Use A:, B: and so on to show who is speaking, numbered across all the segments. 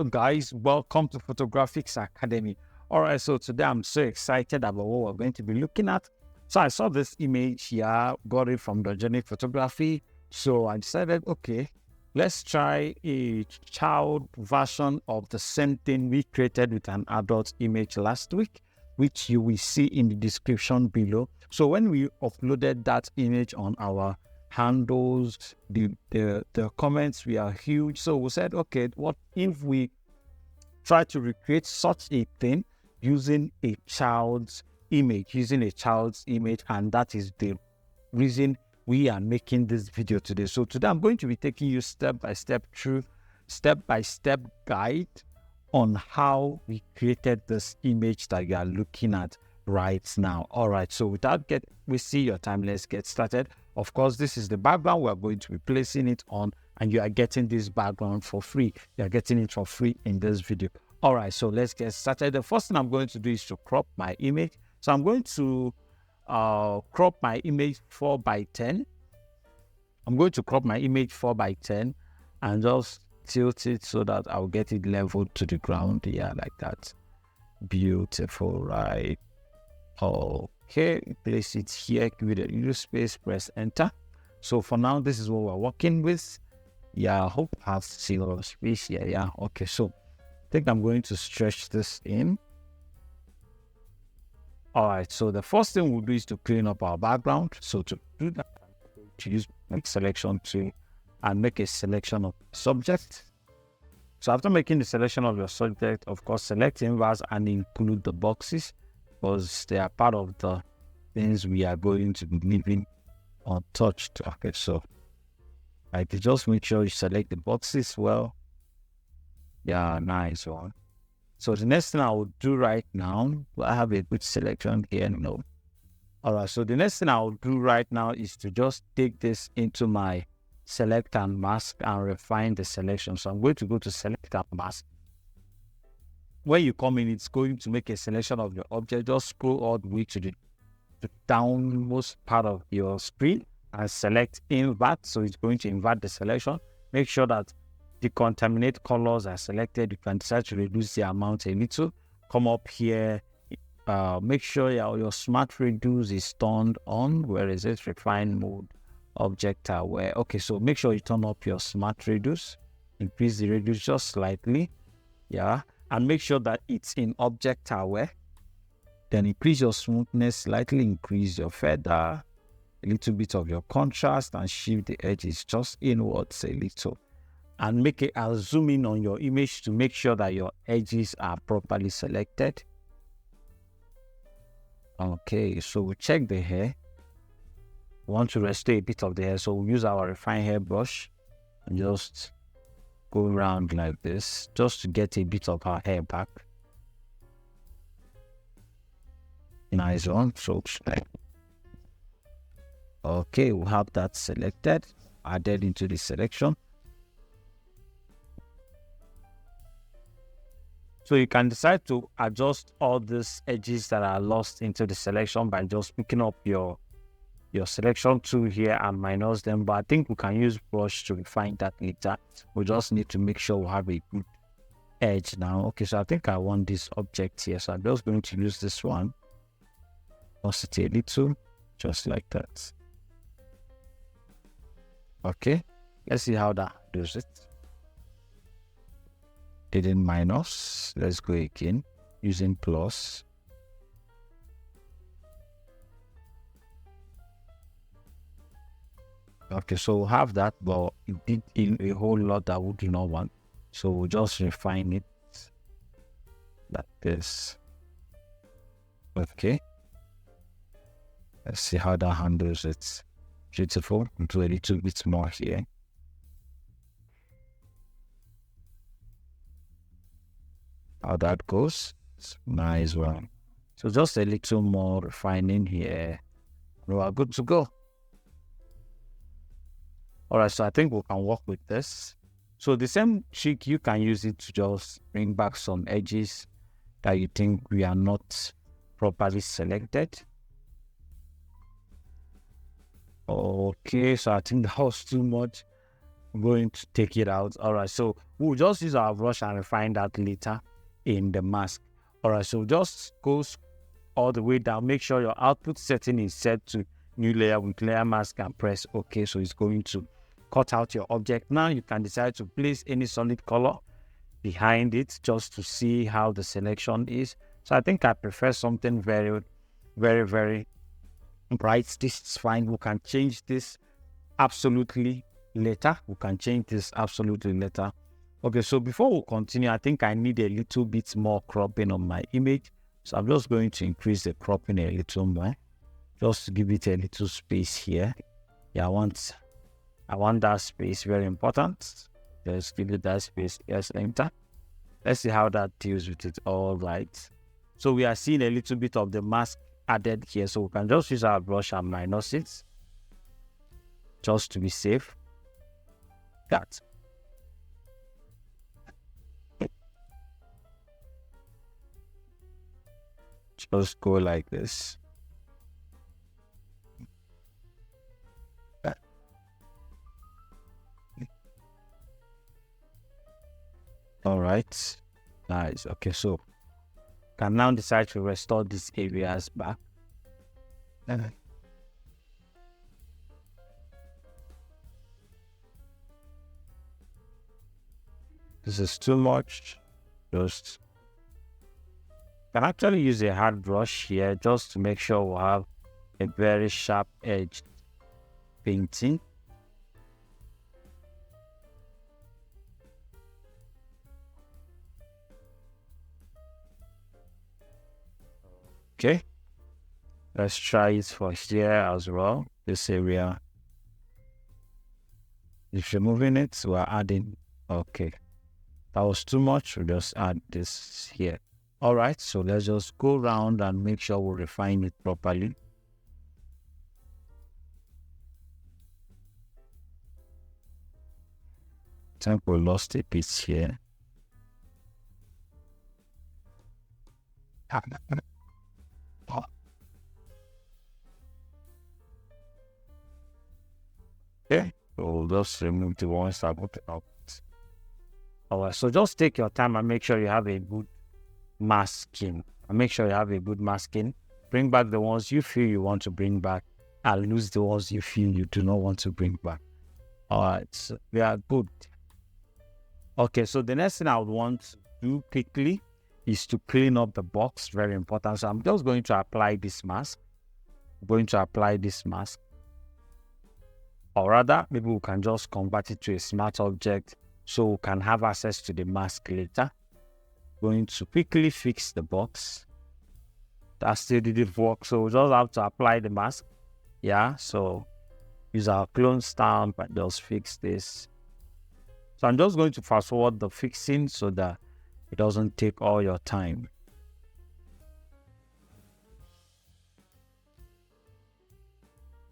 A: Guys, welcome to Photographics Academy. All right, so today I'm so excited about what we're going to be looking at. So I saw this image here, got it from the Journey Photography. So I decided, okay, let's try a child version of the same thing we created with an adult image last week, which you will see in the description below. So when we uploaded that image on our handles, the comments were huge. So we said, okay, what if we try to recreate such a thing using a child's image, and that is the reason we are making this video today. So today I'm going to be taking you step by step through step-by-step guide on how we created this image that you are looking at right now. All right, so without wasting your time, let's get started. Of course, this is the background we're going to be placing it on, and you are getting this background for free. You are getting it for free in this video. All right, so let's get started. The first thing I'm going to do is to crop my image. So I'm going to crop my image 4:10. I'm going to crop my image 4:10 and just tilt it so that I'll get it leveled to the ground. Yeah, like that. Beautiful, right? Okay, place it here, give it a little space, press enter. So for now, this is what we're working with. Yeah, I hope I have still space here. Yeah, okay, so I think I'm going to stretch this in. All right, so the first thing we'll do is to clean up our background. So to do that, I'm going to use my selection tool and make a selection of subject. So after making the selection of your subject, of course, select inverse and include the boxes, because they are part of the things we are going to be leaving untouched. Okay, so just make sure you select the boxes well. Yeah, nice one. So the next thing I will do right now, I have a good selection here. No. All right, so the next thing I will do right now is to just take this into my select and mask and refine the selection. So I'm going to go to select and mask. When you come in, it's going to make a selection of your object. Just scroll all the way to the downmost part of your screen and select invert. So it's going to invert the selection. Make sure that the contaminate colors are selected. You can decide to reduce the amount a little. Come up here. Make sure your smart reduce is turned on. Where is it? Refine mode, object aware. Okay, so make sure you turn up your smart reduce. Increase the reduce just slightly. Yeah. And make sure that it's in object aware. Then increase your smoothness slightly, increase your feather, a little bit of your contrast, and shift the edges just inwards a little. And I'll zoom in on your image to make sure that your edges are properly selected. Okay, so we'll check the hair. We want to restore a bit of the hair, so we'll use our refine hair brush and just go around like this just to get a bit of our hair back. Nice one. So okay, we'll have that selected, added into the selection. So you can decide to adjust all these edges that are lost into the selection by just picking up your selection tool here and minus them. But I think we can use brush to refine that later. We just need to make sure we have a good edge now. Okay, so I think I want this object here. So I'm just going to use this one. Adjust it a little, just like that. Okay, let's see how that does it. Didn't minus. Let's go again using plus. Okay, so we'll have that, but it did in a whole lot that we do not want. So we'll just refine it like this. Okay. Let's see how that handles it. Beautiful. Do a little bit more here. How that goes. It's nice one. So just a little more refining here. We are good to go. All right, so I think we can work with this. So the same trick, you can use it to just bring back some edges that you think we are not properly selected. Okay, so I think that was too much. I'm going to take it out. All right, so we'll just use our brush and refine that later in the mask. All right, so just go all the way down. Make sure your output setting is set to new layer with layer mask and press OK. So it's going to cut out your object. Now you can decide to place any solid color behind it just to see how the selection is. So I think I prefer something very, very, very bright. This is fine. We can change this absolutely later. Okay, so before we continue, I think I need a little bit more cropping on my image. So I'm just going to increase the cropping a little more, just to give it a little space here. Yeah, I want that space, very important. Just give it that space. Yes, enter. Let's see how that deals with it. All right. So we are seeing a little bit of the mask added here. So we can just use our brush and minus it, just to be safe. That. Just go like this. All right, nice. Okay, so can now decide to restore these areas back. This is too much. Just can actually use a hard brush here just to make sure we have a very sharp edged painting. Okay, let's try it for here as well. This area, if you're moving it, we're adding. Okay, that was too much. We'll just add this here. All right, so let's just go around and make sure we refine it properly. I think we lost a piece here. Okay, so we'll just remove the ones that put out. All right, so just take your time and make sure you have a good masking. Bring back the ones you feel you want to bring back and lose the ones you feel you do not want to bring back. All right, so we are good. Okay, so the next thing I would want to do quickly is to clean up the box. Very important. So I'm just going to apply this mask. Or rather, maybe we can just convert it to a smart object so we can have access to the mask later. Going to quickly fix the box. That still didn't work, so we just have to apply the mask. Yeah, so use our clone stamp and just fix this. So I'm just going to fast forward the fixing so that it doesn't take all your time.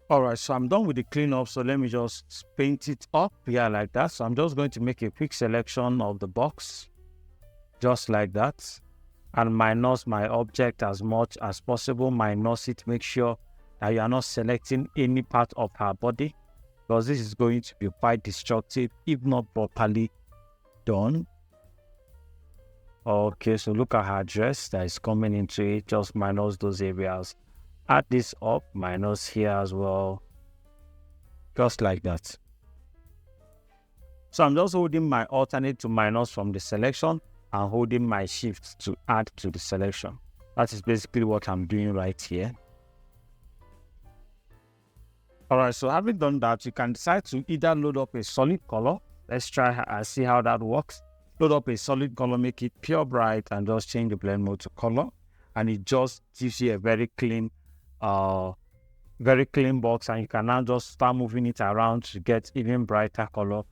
A: All right, so I'm done with the cleanup. So let me just paint it up here like that. So I'm just going to make a quick selection of the box, just like that, and minus my object as much as possible. Minus it. Make sure that you are not selecting any part of her body, because this is going to be quite destructive if not properly done. Okay, so look at her dress that is coming into it. Just minus those areas. Add this up, minus here as well, just like that. So I'm just holding my alternate to minus from the selection and holding my shift to add to the selection. That is basically what I'm doing right here. All right, so having done that, you can decide to either load up a solid color. Let's try and see how that works. Load up a solid color, make it pure bright, and just change the blend mode to color. And it just gives you a very clean box, and you can now just start moving it around to get even brighter color.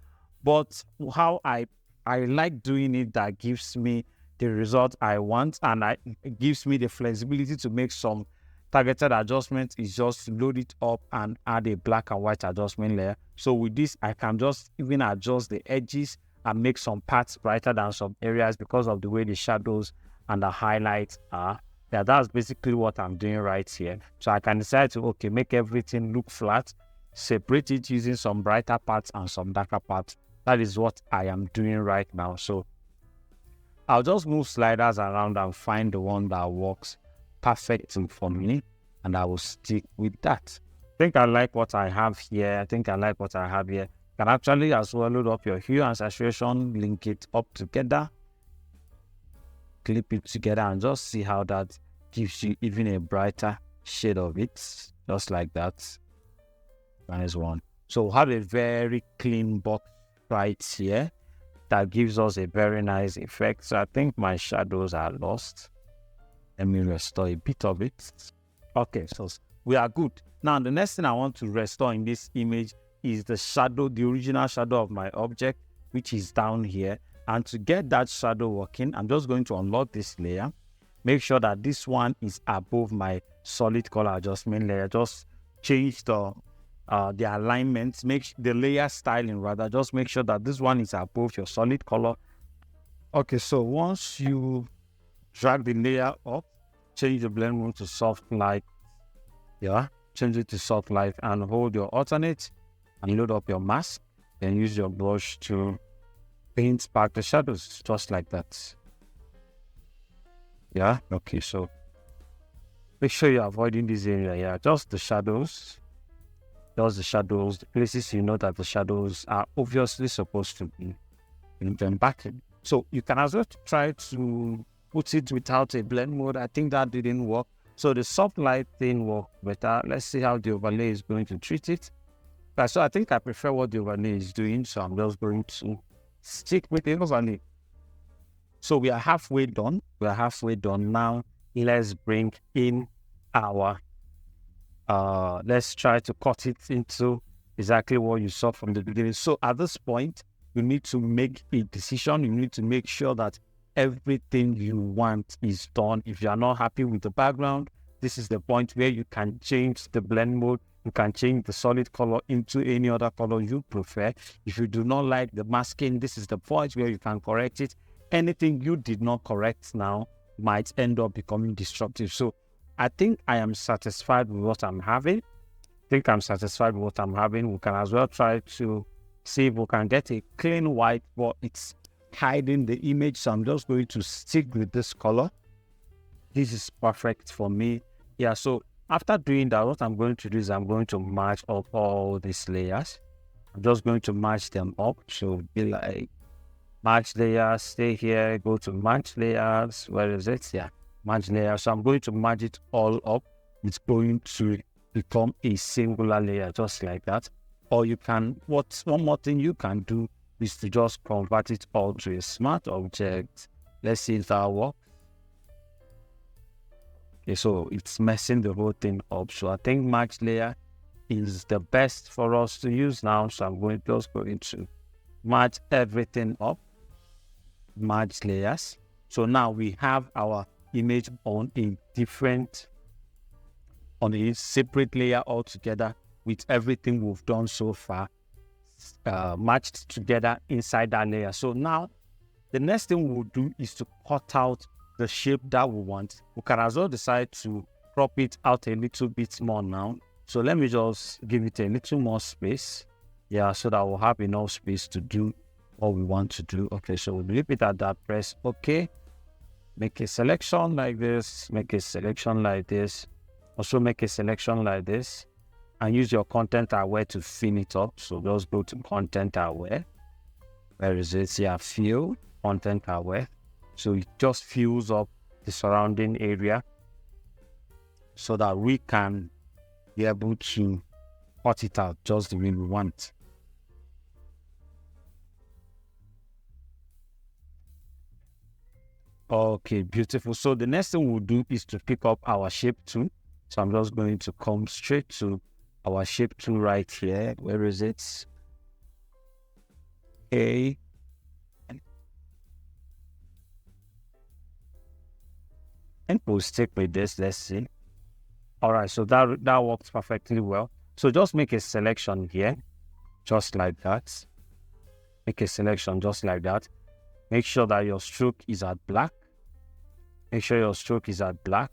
A: But how I like doing it, that gives me the result I want, and it gives me the flexibility to make some targeted adjustments, is just load it up and add a black and white adjustment layer. So with this, I can just even adjust the edges and make some parts brighter than some areas because of the way the shadows and the highlights are. Yeah, that's basically what I'm doing right here. So I can decide to, okay, make everything look flat, separate it using some brighter parts and some darker parts, That is what I am doing right now. So I'll just move sliders around and find the one that works perfectly for me, and I will stick with that. I think I like what I have here. You can actually as well load up your hue and saturation, link it up together, clip it together, and just see how that gives you even a brighter shade of it, just like that. Nice one. So we'll have a very clean box right here that gives us a very nice effect. So I think my shadows are lost. Let me restore a bit of it. Okay, so we are good. Now the next thing I want to restore in this image is the shadow, the original shadow of my object, which is down here. And to get that shadow working, I'm just going to unlock this layer. Make sure that this one is above my solid color adjustment layer. Just change the alignment, make the layer styling rather. Just make sure that this one is above your solid color. Okay, so once you drag the layer up, change the blend mode to soft light. Yeah, change it to soft light and hold your alternate and load up your mask. Then use your brush to paint back the shadows, just like that. Yeah, okay, so make sure you're avoiding this area. Yeah, just the shadows, the places you know that the shadows are obviously supposed to be in them back. So you can as well try to put it without a blend mode. I think that didn't work. So the soft light thing worked better. Let's see how the overlay is going to treat it. So I think I prefer what the overlay is doing. So I'm just going to stick with the overlay. So we are halfway done. Now let's bring in our, let's try to cut it into exactly what you saw from the beginning. So at this point, you need to make a decision. You need to make sure that everything you want is done. If you are not happy with the background, this is the point where you can change the blend mode. You can change the solid color into any other color you prefer. If you do not like the masking, this is the point where you can correct it. Anything you did not correct now might end up becoming destructive. So I think I am satisfied with what I'm having. We can as well try to see if we can get a clean white, but it's hiding the image. So I'm just going to stick with this color. This is perfect for me. Yeah, so after doing that, what I'm going to do is I'm going to match up all these layers. I'm just going to match them up. So be like, match layers, stay here, go to match layers. Where is it? Yeah, match layers. So I'm going to match it all up. It's going to become a singular layer, just like that. Or you can, one more thing you can do is to just convert it all to a smart object. Let's see if that works. Okay, so it's messing the whole thing up. So I think match layer is the best for us to use now. So I'm going to match everything up, match layers. So now we have our image on a separate layer altogether with everything we've done so far matched together inside that layer. So now the next thing we'll do is to cut out the shape that we want. We can as well decide to crop it out a little bit more now. So let me just give it a little more space. Yeah, so that we'll have enough space to do what we want to do. Okay, so we'll leave it at that, press OK. Make a selection like this, make a selection like this, also make a selection like this, and use your content aware to fill it up. So just go to content aware. Where is it? Yeah, fill, content aware. So it just fills up the surrounding area so that we can be able to cut it out just the way we want. Okay, beautiful. So the next thing we'll do is to pick up our shape tool. So I'm just going to come straight to our shape tool right here. Where is it? Okay. And we'll stick with this. Let's see. All right, so that works perfectly well. So just make a selection here, just like that. Make a selection just like that. Make sure that your stroke is at black. Make sure your stroke is at black.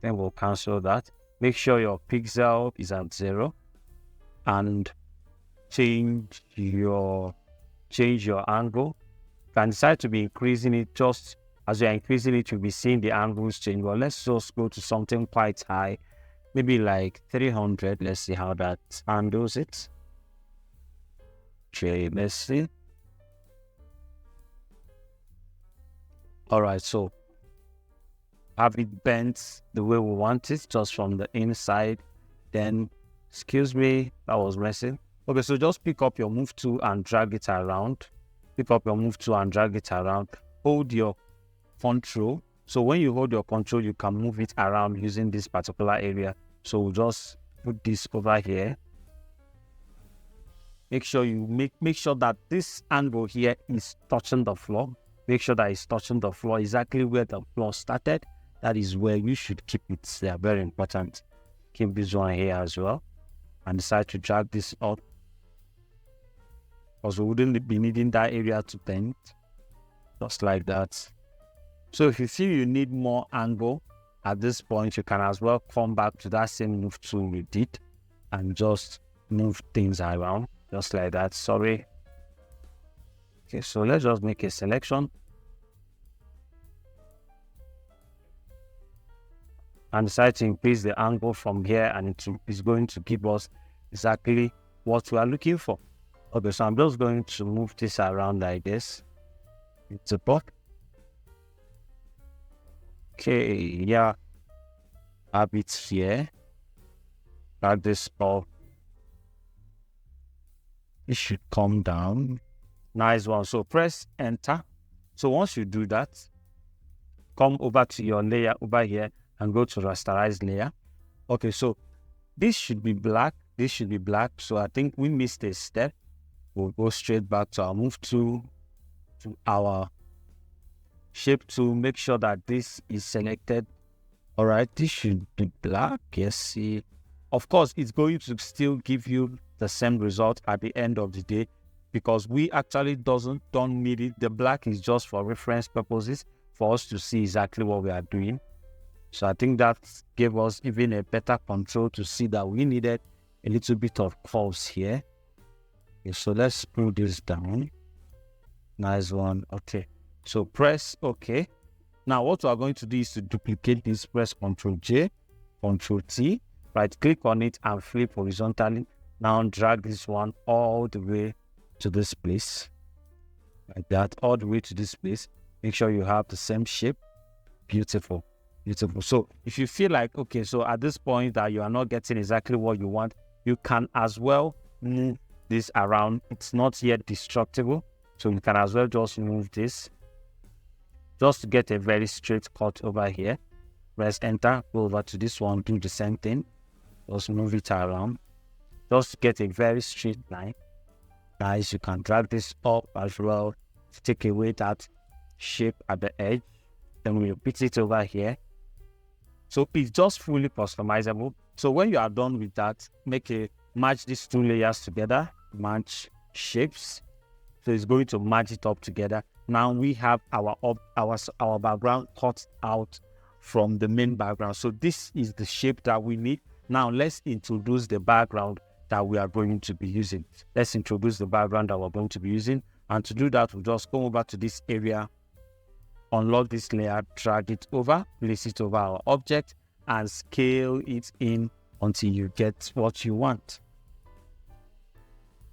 A: Then we'll cancel that. Make sure your pixel is at 0. And change your angle. You can decide to be increasing it. Just as you're increasing it, you'll be seeing the angles change. Well, let's just go to something quite high, maybe like 300. Let's see how that handles it. Okay, let's see. All right, so have it bent the way we want it, just from the inside. Then, excuse me, that was messing. Okay, so just pick up your move tool and drag it around. Pick up your move tool and drag it around. Hold your control. So when you hold your control, you can move it around using this particular area. So we'll just put this over here. Make sure you make sure that this angle here is touching the floor. Make sure that it's touching the floor exactly where the floor started. That is where you should keep it. They are very important. Keep this one here as well. And decide to drag this up, because we wouldn't be needing that area to bend. Just like that. So if you feel you need more angle at this point, you can as well come back to that same move tool we did and just move things around. Just like that. Sorry. Okay, so let's just make a selection. And decide to increase the angle from here, and it's going to give us exactly what we are looking for. Okay, so I'm just going to move this around like this. It's a block. Okay, yeah. Have it here. Drag this up. It should come down. Nice one. So press enter. So once you do that, come over to your layer over here and go to rasterize layer. Okay, so this should be black. This should be black. So I think we missed a step. We'll go straight back to our move tool, to our shape tool. Make sure that this is selected. All right, this should be black. Yes, see. Of course, it's going to still give you the same result at the end of the day, because we actually don't need it. The black is just for reference purposes, for us to see exactly what we are doing. So I think that gave us even a better control to see that we needed a little bit of curves here. Okay, so let's pull this down. Nice one. Okay, so press OK. Now what we are going to do is to duplicate this. Press Ctrl J, Ctrl T, right click on it and flip horizontally. Now drag this one all the way to this place, like that, all the way to this place. Make sure you have the same shape. Beautiful. Beautiful. So if you feel like, okay, so at this point that you are not getting exactly what you want, you can as well move this around. It's not yet destructible, so you can as well just move this just to get a very straight cut over here. Press enter, go over to this one, do the same thing. Just move it around just to get a very straight line. Guys, you can drag this up as well to take away that shape at the edge. Then we'll repeat it over here. So it's just fully customizable. So when you are done with that, match these two layers together, match shapes. So it's going to match it up together. Now we have our background cut out from the main background. So this is the shape that we need. Now let's introduce the background that we are going to be using. Let's introduce the background that we're going to be using. And to do that, we'll just come over to this area, unlock this layer, drag it over, place it over our object, and scale it in until you get what you want.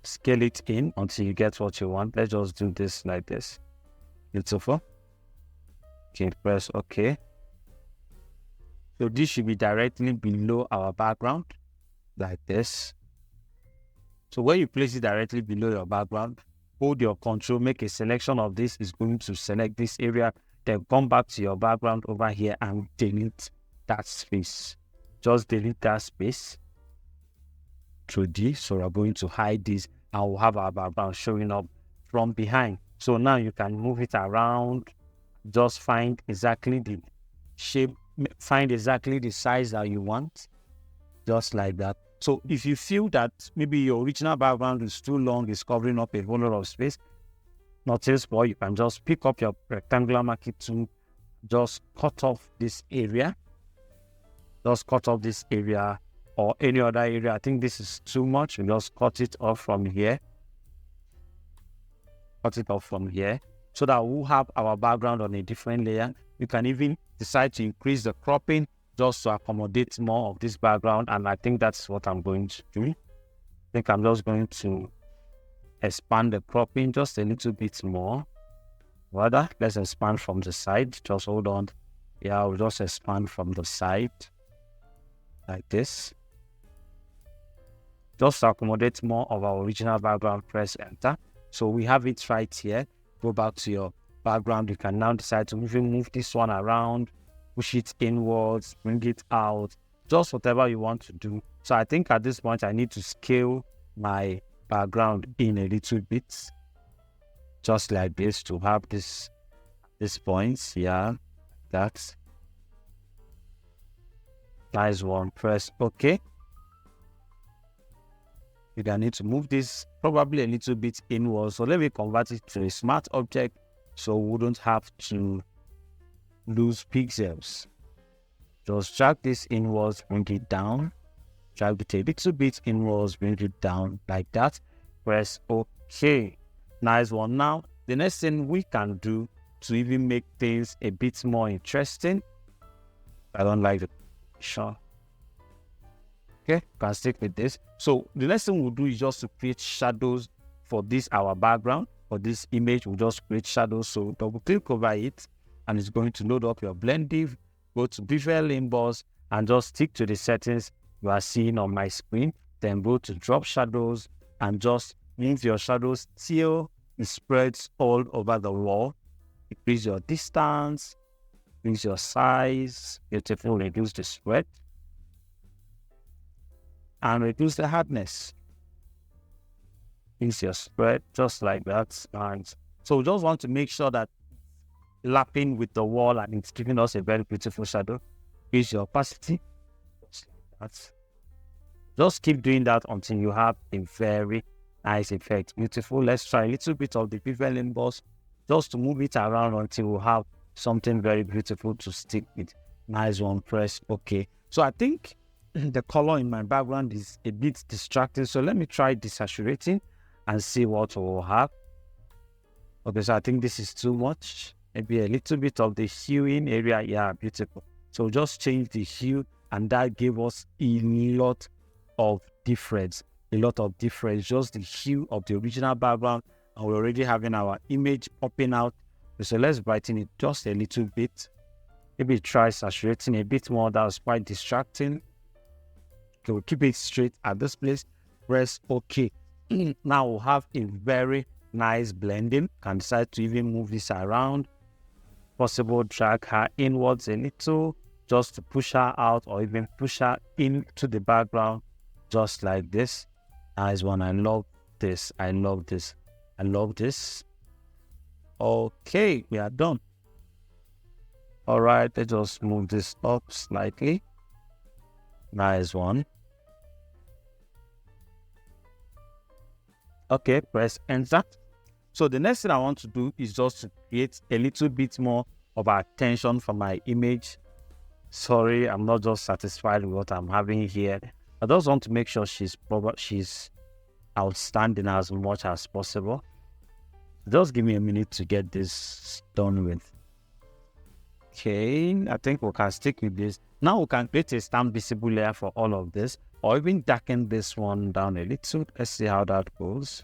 A: Scale it in until you get what you want. Let's just do this like this. Beautiful. Okay, press OK. So this should be directly below our background, like this. So when you place it directly below your background, hold your control, make a selection of this. It's going to select this area. Then come back to your background over here and delete that space. Just delete that space through this. So we're going to hide this and we'll have our background showing up from behind. So now you can move it around. Just find exactly the shape, find exactly the size that you want. Just like that. So if you feel that maybe your original background is too long, it's covering up a whole lot of space, notice what you can just pick up your rectangular marquee tool, just cut off this area. Just cut off this area or any other area. I think this is too much. We just cut it off from here. Cut it off from here so that we'll have our background on a different layer. You can even decide to increase the cropping just to accommodate more of this background. And I think that's what I'm going to do. I think I'm just going to expand the cropping just a little bit more. Rather, let's expand from the side. Just hold on. Yeah, I'll just expand from the side like this. Just to accommodate more of our original background, press enter. So we have it right here. Go back to your background. You can now decide to even move this one around, push it inwards, bring it out, just whatever you want to do. So I think at this point, I need to scale my background in a little bit, just like this, to have this points. Yeah, that's nice one. Press OK. You can need to move this probably a little bit inwards. So let me convert it to a smart object so we wouldn't have to lose pixels. Just drag this inwards, bring it down. Drag it a little bit inwards, bring it down like that. Press OK. Nice one. Now, the next thing we can do to even make things a bit more interesting. I don't like the picture. Okay, can stick with this. So the next thing we'll do is just to create shadows for this, our background. For this image, we'll just create shadows. So double click over it and it's going to load up your blend div. Go to bevel emboss and just stick to the settings you are seeing on my screen. Then go to drop shadows and just move your shadows till it spreads all over the wall. Increase your distance, increase your size, beautiful, reduce the spread, and reduce the hardness. Increase your spread just like that. And so we just want to make sure that lapping with the wall and it's giving us a very beautiful shadow. Increase your opacity just like that. Just keep doing that until you have a very nice effect. Beautiful. Let's try a little bit of the bevel emboss just to move it around until we have something very beautiful to stick with. Nice one. Press OK. So I think the color in my background is a bit distracting. So let me try desaturating and see what we'll have. Okay, so I think this is too much. Maybe a little bit of the hueing area. Yeah, beautiful. So just change the hue and that gave us a lot of difference. Just the hue of the original background, and we're already having our image popping out. So let's brighten it just a little bit. Maybe try saturating a bit more. That was quite distracting. Okay, we'll keep it straight at this place. Press OK. Now we'll have a very nice blending. Can decide to even move this around. Possible drag her inwards a little just to push her out, or even push her into the background just like this. Nice one. I love this. I love this. I love this. Okay, we are done. All right, let's just move this up slightly. Nice one. Okay, press enter. So the next thing I want to do is just to create a little bit more of attention for my image. Sorry, I'm not just satisfied with what I'm having here. I just want to make sure she's outstanding as much as possible. Just give me a minute to get this done with. Okay, I think we can stick with this. Now we can create a stamp visible layer for all of this, or even darken this one down a little. Let's see how that goes.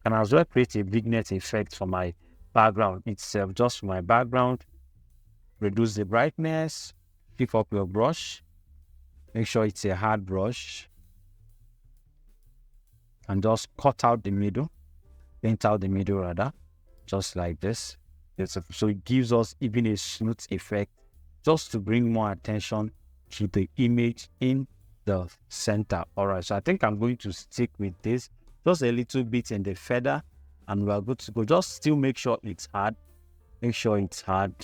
A: And as well create a vignette effect for my background itself, just for my background. Reduce the brightness, pick up your brush, make sure it's a hard brush, and just cut out the middle, paint out the middle rather, just like this. So it gives us even a smooth effect, just to bring more attention to the image in the center. All right, so I think I'm going to stick with this, just a little bit in the feather, and we're good to go. Just still make sure it's hard. Make sure it's hard.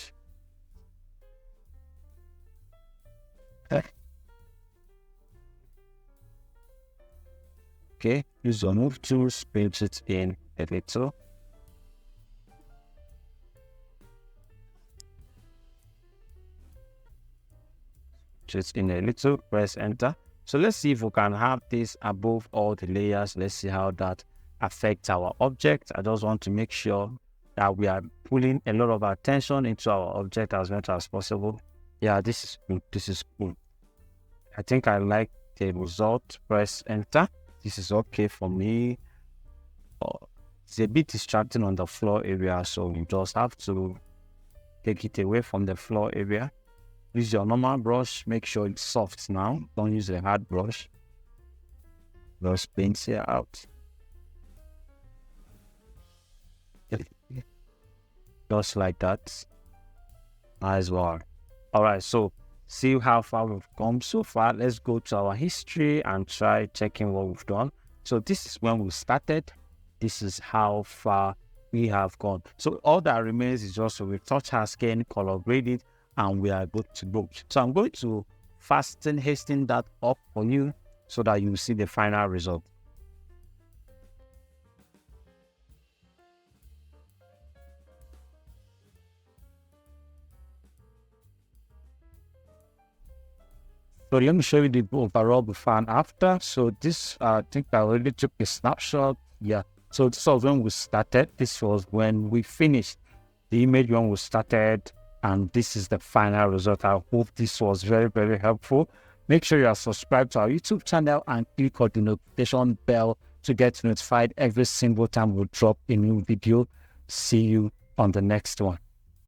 A: Okay, use your move tools, paint it in a little. just in a little, press enter. So let's see if we can have this above all the layers. Let's see how that affects our object. I just want to make sure that we are pulling a lot of attention into our object as much as possible. Yeah, this is good. This is cool. I think I like the result. Press enter. This is okay for me. It's a bit distracting on the floor area, so you just have to take it away from the floor area. Use your normal brush. Make sure it's soft now. Don't use a hard brush. Just paint it out. Just like that. Nice one. All right, so see how far we've come so far. Let's go to our history and try checking what we've done. So this is when we started. This is how far we have gone. So all that remains is just to retouch our skin, color grade it, and we are good to go. So I'm going to hasten that up for you so that you see the final result. So let me show you the overall before and after. So this, I think I already took a snapshot. Yeah. So this was when we started. This was when we finished the image when we started. And this is the final result. I hope this was very, very helpful. Make sure you are subscribed to our YouTube channel and click on the notification bell to get notified every single time we drop a new video. See you on the next one.